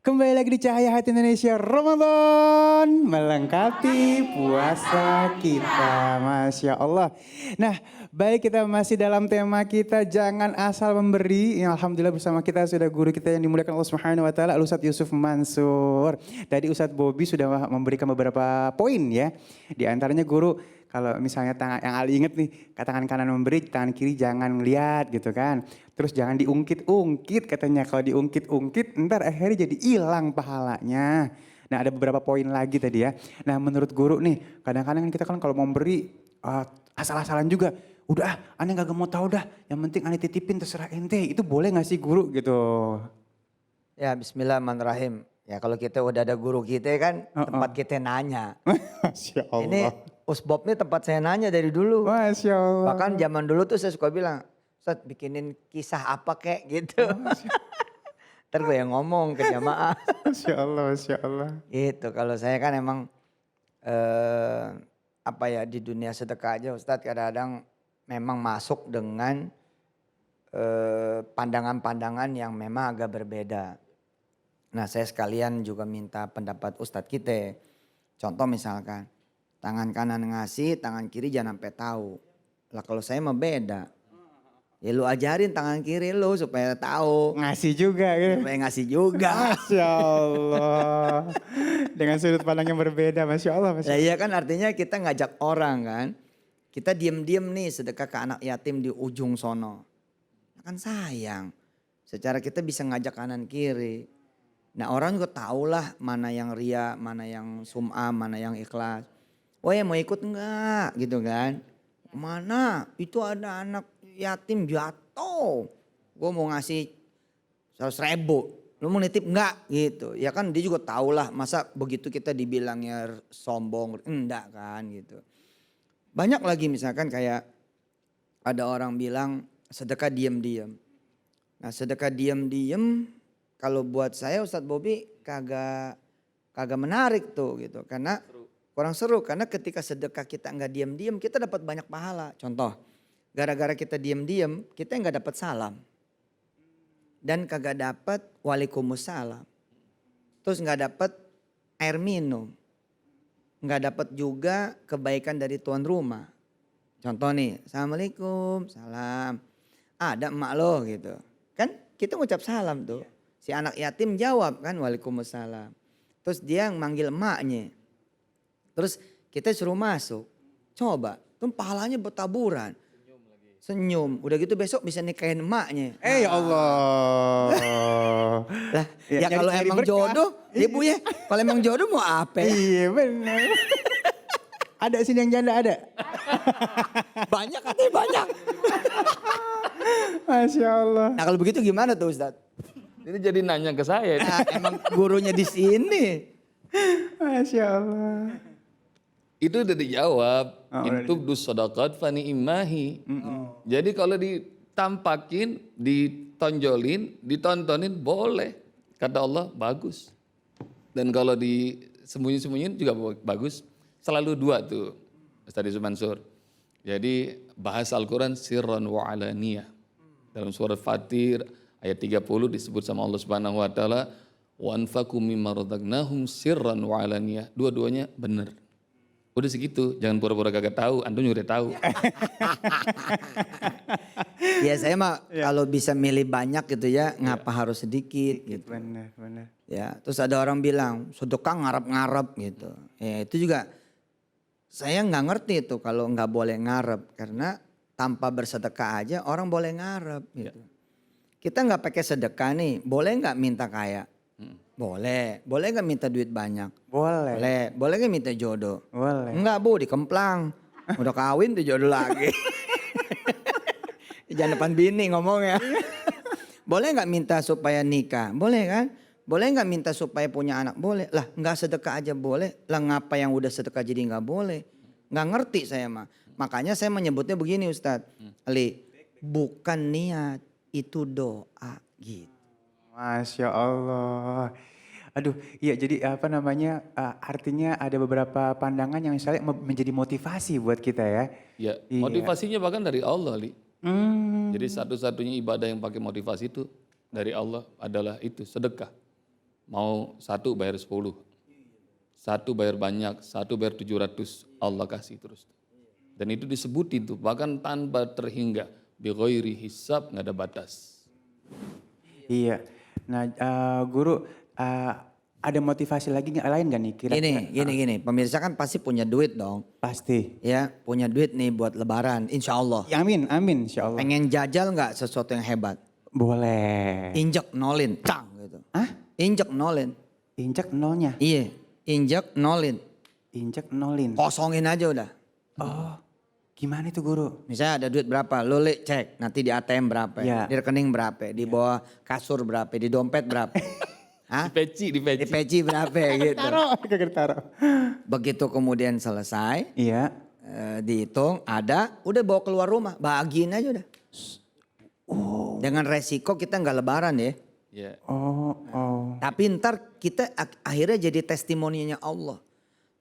Kembali lagi di Cahaya Hati Indonesia Ramadan melengkapi puasa kita, Masya Allah. Nah, baik, kita masih dalam tema kita jangan asal memberi. Alhamdulillah bersama kita sudah guru kita yang dimuliakan Allah Subhanahu Wa Taala, Ustadz Yusuf Mansur. Tadi Ustadz Bobby sudah memberikan beberapa poin ya. Di antaranya guru, kalau misalnya tangan yang Ali inget nih, tangan kanan memberi, tangan kiri jangan ngeliat gitu kan. Terus jangan diungkit-ungkit katanya, kalau diungkit-ungkit ntar akhirnya jadi hilang pahalanya. Nah, ada beberapa poin lagi tadi ya. Nah, menurut guru nih, kadang-kadang kita kan kalau mau beri asal-asalan juga. Udah, aneh gak mau tahu dah, yang penting aneh titipin terserah ente. Itu boleh gak sih guru gitu? Ya, bismillahirrahmanirrahim. Ya kalau kita udah ada guru kita kan tempat kita nanya. Masya Ini Allah. Usbob ini tempat saya nanya dari dulu. Masya Allah. Bahkan zaman dulu tuh saya suka bilang, Ustadz bikinin kisah apa kek gitu. Ntar gue yang ngomong ke jamaah. Masya Allah, Masya Allah. Gitu, kalau saya kan emang apa ya, di dunia sedekah aja Ustadz kadang-kadang memang masuk dengan pandangan-pandangan yang memang agak berbeda. Nah, saya sekalian juga minta pendapat Ustadz kita. Contoh misalkan, tangan kanan ngasih, tangan kiri jangan sampai tahu. Lah kalau saya mah beda. Ya lu ajarin tangan kiri lu supaya tahu. Ngasih juga ya. Supaya ngasih juga. Masya Allah. Dengan sudut pandang yang berbeda, Masya Allah. Masya Nah, Allah. iya kan artinya kita ngajak orang kan. Kita diem-diem nih sedekah ke anak yatim di ujung sono. Kan sayang. Secara kita bisa ngajak kanan kiri. Nah, orang juga tahulah mana yang ria, mana yang sum'ah, mana yang ikhlas. Oh ya mau ikut enggak gitu kan. Mana itu ada anak yatim jatuh. Gue mau ngasih 100.000. Lu mau nitip enggak gitu. Ya kan dia juga tahulah masa begitu kita dibilangnya sombong. Enggak kan gitu. Banyak lagi misalkan kayak ada orang bilang sedekah diam-diam. Nah sedekah diam-diam kalau buat saya Ustadz Bobby kagak menarik tuh gitu. Karena kurang seru. Karena ketika sedekah kita enggak diam-diam kita dapat banyak pahala. Contoh gara-gara kita diam-diam kita enggak dapat salam. Dan kagak dapat waalaikumsalam. Terus enggak dapat air minum. Enggak dapat juga kebaikan dari tuan rumah. Contoh nih, Assalamualaikum, salam. Ada emak lo gitu. Kan kita ngucap salam tuh. Si anak yatim jawab kan waalaikumsalam. Terus dia yang manggil emaknya. Terus kita suruh masuk. Coba, tuh pahalanya bertaburan. Senyum, udah gitu besok bisa nikahin emaknya. Ya Allah. Lah, Ya, ya kalau nyari emang berkah. jodoh, ibu ya. Kalau emang jodoh mau apa? Iya benar. Ada sini yang janda ada. Banyak katanya banyak. Masya Allah. Nah kalau begitu gimana tuh Ustadz? Ini jadi nanya ke saya. Nah, emang gurunya di sini. Masya Allah. Itu udah dijawab. Oh, Intubdu sadaqat fani imahi. Jadi kalau ditampakin, ditonjolin, ditontonin boleh. Kata Allah bagus. Dan kalau disembunyi-sembunyiin juga bagus. Selalu dua tuh Ustaz Yusuf Mansur. Jadi bahasa Al-Quran sirran wa alaniyah. Dalam surat Fatir ayat 30 disebut sama Allah Subhanahu wa taala wa anfaqu mimma razaqnahum sirran wa alaniyah. Dua-duanya benar. Udah segitu, jangan pura-pura kagak tahu, antum juga udah tahu. Ya saya mah kalau bisa milih banyak gitu ya, ngapa harus sedikit gitu. Benar, benar. Ya, terus ada orang bilang sedekah ngarep-ngarep gitu. Ya itu juga saya nggak ngerti itu kalau nggak boleh ngarep karena tanpa bersedekah aja orang boleh ngarep gitu. Kita nggak pakai sedekah nih, boleh nggak minta kaya? Boleh. Boleh nggak minta duit banyak? Boleh. Boleh. Boleh nggak minta jodoh? Boleh. Enggak bu, dikemplang. Udah kawin tuh jodoh lagi. Jangan depan bini ngomongnya. Boleh nggak minta supaya nikah? Boleh kan? Boleh nggak minta supaya punya anak? Boleh. Lah nggak sedekah aja boleh. Lah ngapa yang udah sedekah jadi nggak boleh? Nggak ngerti saya mah. Makanya saya menyebutnya begini Ustadz. Ali, bukan niat, itu doa gitu. Masya Allah. Aduh, iya jadi apa namanya, artinya ada beberapa pandangan yang misalnya menjadi motivasi buat kita ya. Ya, Iya. motivasinya bahkan dari Allah, Li. Hmm. Jadi satu-satunya ibadah yang pakai motivasi itu dari Allah adalah itu sedekah. mau 1 bayar 10. 1 bayar banyak, 1 bayar 700, Allah kasih terus. Dan itu disebutin tuh, bahkan tanpa terhingga. Bi ghairi hisab, nggak ada batas. Iya. Nah, guru ada motivasi lagi lain nggak nih kira-kira? Gini. Pemirsa kan pasti punya duit dong. Pasti. Ya, punya duit nih buat lebaran, insya Allah. Ya, amin, insya Allah. Pengen jajal nggak sesuatu yang hebat? Boleh. Injek nolin, cang gitu. Hah? Injek nolin. Injek nolnya. Iya, injek nolin. Injek nolin. Kosongin aja udah. Oh, gimana itu guru? Misalnya ada duit berapa, lo cek nanti di ATM berapa, Ya. di rekening berapa, di bawah kasur berapa, di dompet berapa. Hah? Di Di peci. peci berapa gitu. Kagak taruh. Begitu kemudian selesai, Iya. dihitung ada, udah bawa keluar rumah, bagiin aja udah. Dengan resiko kita nggak lebaran ya. Ya. Oh. Tapi ntar kita akhirnya jadi testimoninya Allah.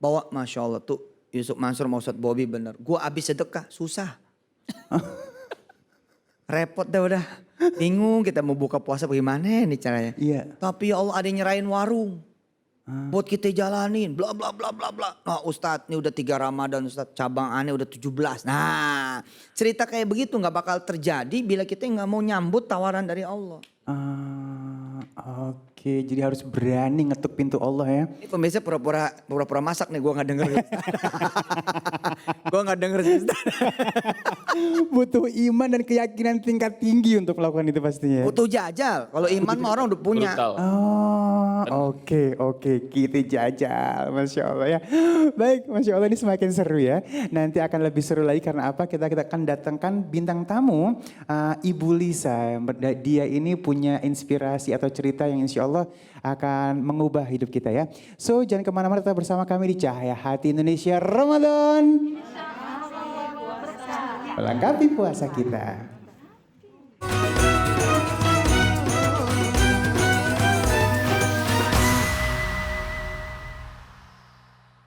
Bahwa Masya Allah tuh Yusuf Mansur sama Ustadz Bobby bener. Gue abis sedekah, susah. Repot dah udah. Bingung kita mau buka puasa bagaimana nih caranya. Iya. Tapi ya Allah ada yang nyerahin warung. Buat kita jalanin bla bla bla bla bla. Nah Ustadz ini udah 3 Ramadan Ustadz, cabang aneh udah 17. Nah cerita kayak begitu gak bakal terjadi bila kita nggak mau nyambut tawaran dari Allah. Oke, jadi harus berani ngetuk pintu Allah ya. Ini pemirsa pura-pura masak nih, gue gak denger. Gue gak denger sih. Butuh iman dan keyakinan tingkat tinggi untuk melakukan itu pastinya. Butuh jajal. Kalau iman mah orang udah punya. Brutal. Oke, kita jajal, Masya Allah ya. Baik, Masya Allah ini semakin seru ya. Nanti akan lebih seru lagi karena apa? Kita akan datangkan bintang tamu, Ibu Lisa. Dia ini punya inspirasi atau cerita yang insya Allah akan mengubah hidup kita ya. So jangan kemana-mana, tetap bersama kami di Cahaya Hati Indonesia Ramadan. Melengkapi puasa kita.